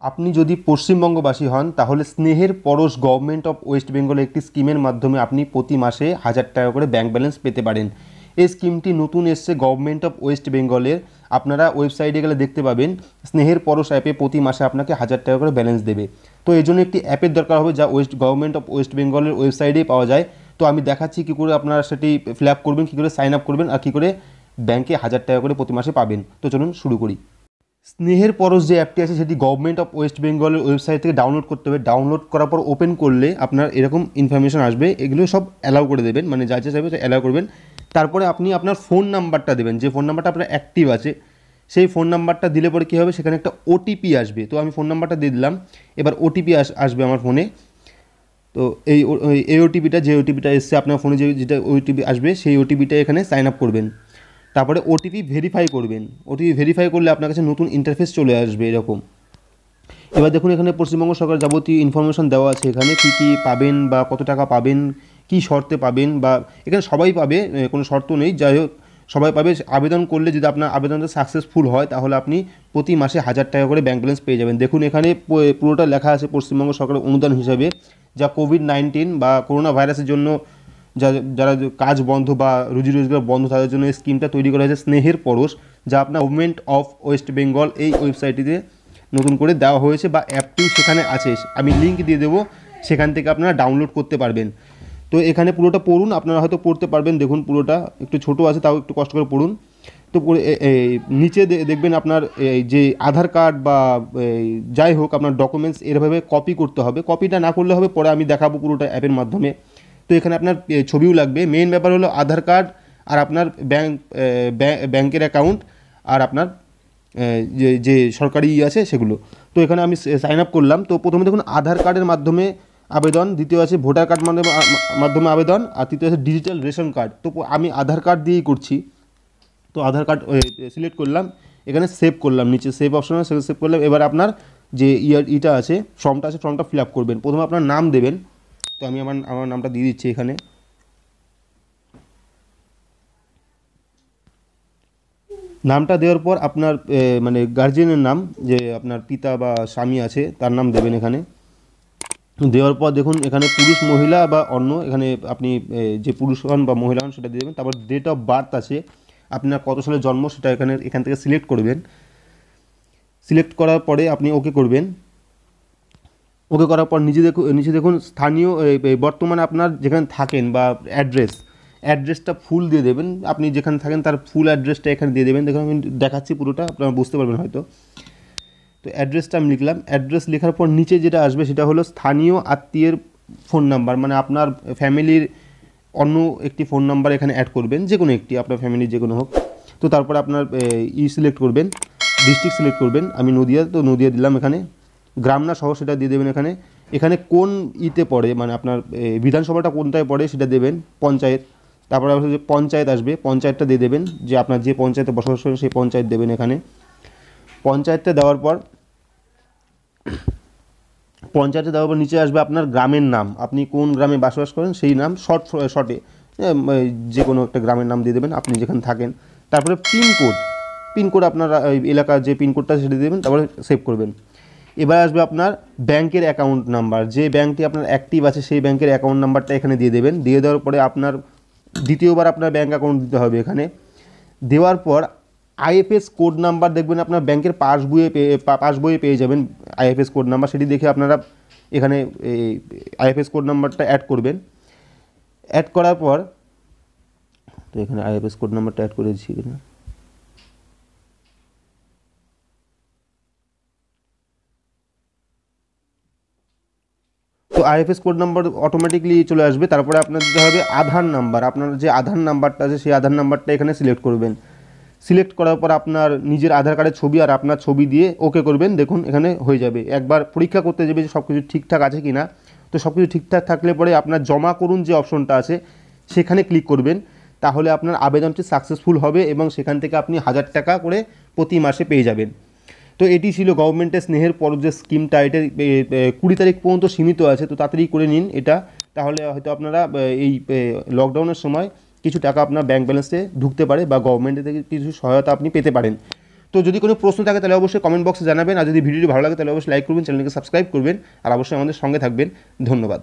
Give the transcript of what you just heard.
আপনি যদি পশ্চিমবঙ্গবাসী হন তাহলে স্নেহের পরশ গভর্নমেন্ট অফ ওয়েস্ট বেঙ্গলের একটি স্কিমের মাধ্যমে আপনি প্রতি মাসে 1000 টাকা করে ব্যাংক ব্যালেন্স পেতে পারেন। এই স্কিমটি নতুন এসছে গভর্নমেন্ট অফ ওয়েস্ট বেঙ্গলের। আপনারা ওয়েবসাইটে গেলে দেখতে পাবেন স্নেহের পরশ অ্যাপে প্রতি মাসে আপনাকে 1000 টাকা করে ব্যালেন্স দেবে। তো এই জন্য একটি অ্যাপের দরকার হবে যা গভর্নমেন্ট অফ ওয়েস্ট বেঙ্গলের ওয়েবসাইটেই পাওয়া যায়। তো আমি দেখাচ্ছি কী করে আপনারা সেটি ফিল আপ করবেন, কী করে সাইন আপ করবেন আর কী করে ব্যাংকে 1000 টাকা করে প্রতি মাসে পাবেন। তো চলুন শুরু করি। স্নেহের পরশ যে অ্যাপটি আছে সেটি গভর্নমেন্ট অফ ওয়েস্ট বেঙ্গলের ওয়েবসাইট থেকে ডাউনলোড করতে হবে। ডাউনলোড করার পর ওপেন করলে আপনার এরকম ইনফরমেশন আসবে, এগুলো সব অ্যালাউ করে দেবেন, মানে যা যা চাইবে অ্যালাউ করবেন। তারপরে আপনি আপনার ফোন নাম্বারটা দেবেন, যে ফোন নাম্বারটা আপনার অ্যাক্টিভ আছে সেই ফোন নাম্বারটা দিলে পরে কী হবে, সেখানে একটা ওটিপি আসবে। তো আমি ফোন নাম্বারটা দিয়ে দিলাম, এবার ওটিপি আসবে আমার ফোনে। তো এই ওটিপিটা, যে ওটিপিটা এসছে আপনার ফোনে, যেটা ওটিপি আসবে সেই ওটিপিটা এখানে সাইন আপ করবেন। তারপরে ওটিপি ভেরিফাই করবেন। ওটিপি ভেরিফাই করলে আপনার কাছে নতুন ইন্টারফেস চলে আসবে এরকম। এবার দেখুন এখানে পশ্চিমবঙ্গ সরকার যাবতীয় ইনফরমেশন দেওয়া আছে, এখানে কী কী পাবেন বা কত টাকা পাবেন, কী শর্তে পাবেন, বা এখানে সবাই পাবে, কোনো শর্ত নেই, যাই হোক সবাই পাবে। আবেদন করলে যদি আপনার আবেদনটা সাকসেসফুল হয় তাহলে আপনি প্রতি মাসে 1000 টাকা করে ব্যাংক ব্যালেন্স পেয়ে যাবেন। দেখুন এখানে পুরোটা লেখা আছে পশ্চিমবঙ্গ সরকারের অনুদান হিসাবে, যা কোভিড-19 বা করোনা ভাইরাসের জন্য যারা কাজ বন্ধ বা রুজি রোজগার বন্ধ তাদের জন্য এই স্কিমটা তৈরি করা হয়েছে স্নেহের পরশ, যা আপনার গভর্নমেন্ট অফ ওয়েস্ট বেঙ্গল এই ওয়েবসাইটটিতে নতুন করে দেওয়া হয়েছে, বা অ্যাপটিও সেখানে আছে। আমি লিঙ্ক দিয়ে দেবো, সেখান থেকে আপনারা ডাউনলোড করতে পারবেন। তো এখানে পুরোটা পড়ুন, আপনারা হয়তো পড়তে পারবেন। দেখুন পুরোটা একটু ছোটো আছে, তাও একটু কষ্ট করে পড়ুন। তো নিচে দেখবেন আপনার যে আধার কার্ড বা যাই হোক আপনার ডকুমেন্টস এরভাবে কপি করতে হবে। কপিটা না করলে হবে, পরে আমি দেখাবো পুরোটা অ্যাপের মাধ্যমে। তো এখানে আপনার ছবিও লাগবে। মেইন ব্যাপার হলো আধার কার্ড আর আপনার ব্যাংকের অ্যাকাউন্ট আর আপনার যে সরকারি আছে সেগুলো। তো এখানে আমি সাইন আপ করলাম। তো প্রথমে দেখুন আধার কার্ডের মাধ্যমে আবেদন, দ্বিতীয় আছে ভোটার কার্ড মাধ্যমে আবেদন, আর তৃতীয় আছে ডিজিটাল রেশন কার্ড। তো আমি আধার কার্ড দিয়েই করছি। তো আধার কার্ড সিলেক্ট করলাম, এখানে সেভ করলাম, নিচে সেভ অপশন আছে সেভ করলাম। এবার আপনার যে ইটা আছে ফর্মটা আছে, ফর্মটা ফিল আপ করবেন। প্রথমে আপনার নাম দেবেন। তো আমি আমার নামটা দিয়ে দিচ্ছি এখানে। নামটা দেওয়ার পর আপনার মানে গার্জিয়ানের নাম, যে আপনার পিতা বা স্বামী আছে তার নাম দেবেন এখানে। দেওয়ার পর দেখুন এখানে পুরুষ মহিলা বা অন্য, এখানে আপনি যে পুরুষ হন বা মহিলা হন সেটা দিয়ে দেবেন। তারপর ডেট অফ বার্থ আছে, আপনার কত সালে জন্ম সেটা এখান থেকে সিলেক্ট করবেন। সিলেক্ট করার পরে আপনি ওকে করবেন। ওকে করার পর নিচে দেখুন স্থানীয় বর্তমানে আপনার যেখানে থাকেন বা অ্যাড্রেসটা ফুল দিয়ে দেবেন। আপনি যেখানে থাকেন তার ফুল অ্যাড্রেসটা এখানে দিয়ে দেবেন। দেখুন আমি দেখাচ্ছি পুরোটা, আপনারা বুঝতে পারবেন হয়তো। তো অ্যাড্রেসটা আমি লিখলাম। অ্যাড্রেস লেখার পর নিচে যেটা আসবে সেটা হলো স্থানীয় আত্মীয়ের ফোন নাম্বার, মানে আপনার ফ্যামিলির অন্য একটি ফোন নাম্বার এখানে অ্যাড করবেন, যে কোনো একটি, আপনার ফ্যামিলির যে কোনো হোক। তো তারপরে আপনার সিলেক্ট করবেন, ডিস্ট্রিক্ট সিলেক্ট করবেন। আমি নদিয়া, তো নদিয়া দিলাম এখানে। গ্রাম না শহর সেটা দিয়ে দেবেন এখানে। এখানে কোন পড়ে, মানে আপনার বিধানসভাটা কোনটায় পড়ে সেটা দেবেন, পঞ্চায়েত। তারপরে যে পঞ্চায়েত আসবে, পঞ্চায়েতটা দিয়ে দেবেন, যে আপনার যে পঞ্চায়েতে বসবাস করেন সেই পঞ্চায়েত দেবেন এখানে। পঞ্চায়েতটা দেওয়ার পর নিচে আসবে আপনার গ্রামের নাম, আপনি কোন গ্রামে বসবাস করেন সেই নাম শর্টে যে কোনো একটা গ্রামের নাম দিয়ে দেবেন আপনি যেখানে থাকেন। তারপরে পিনকোড আপনার এলাকার যে পিনকোডটা সেটা দেবেন, তারপরে সেভ করবেন। এবার আসবে আপনার ব্যাংকের অ্যাকাউন্ট নাম্বার, যে ব্যাংকটি আপনার অ্যাক্টিভ আছে সেই ব্যাংকের অ্যাকাউন্ট নাম্বারটা এখানে দিয়ে দেবেন। দিয়ে দেওয়ার পরে আপনার দ্বিতীয়বার আপনার ব্যাংক অ্যাকাউন্ট দিতে হবে এখানে। দেওয়ার পর আইএফএস কোড নাম্বার দেখবেন আপনার ব্যাংকের পাসবইয়ে পেয়ে যাবেন আইএফএস কোড নাম্বার, সেটি দেখে আপনারা এখানে আইএফএস কোড নাম্বারটা অ্যাড করবেন। অ্যাড করার পর, তো এখানে আইএফএস কোড নাম্বারটা অ্যাড করে দিচ্ছি এখানে। তো আইএফএস কোড নাম্বার অটোমেটিকলি চলে আসবে। তারপরে আপনার দিতে হবে আধার নাম্বার, আপনার যে আধার নাম্বারটা আছে সেই আধার নাম্বারটা এখানে সিলেক্ট করবেন। সিলেক্ট করার পর আপনার নিজের আধার কার্ডের ছবি আর আপনার ছবি দিয়ে ওকে করবেন। দেখুন এখানে হয়ে যাবে। একবার পরীক্ষা করতে যাবে যে সব কিছু ঠিকঠাক আছে কি না। তো সব কিছু ঠিকঠাক থাকলে পরে আপনার জমা করুন যে অপশনটা আছে সেখানে ক্লিক করবেন। তাহলে আপনার আবেদনটি সাকসেসফুল হবে এবং সেখান থেকে আপনি 1000 টাকা করে প্রতি মাসে পেয়ে যাবেন। তো এটি ছিল গভর্নমেন্টের স্নেহের পরশ যে স্কিমটা, এটা 20 তারিখ পর্যন্ত সীমিত আছে। তো তাড়াতাড়ি করে নিন এটা, তাহলে হয়তো আপনারা এই লকডাউনের সময় কিছু টাকা আপনার ব্যাংক ব্যালেন্সে ঢুকতে পারে বা গভর্নমেন্টের থেকে কিছু সহায়তা আপনি পেতে পারেন। তো তো যদি কোনো প্রশ্ন থাকে তাহলে অবশ্যই কমেন্ট বক্সে জানাবেন, আর যদি ভিডিওটি ভালো লাগে তাহলে অবশ্যই লাইক করবেন, চ্যানেলকে সাবস্ক্রাইব করবেন, আর অবশ্যই আমাদের সঙ্গে থাকবেন। ধন্যবাদ।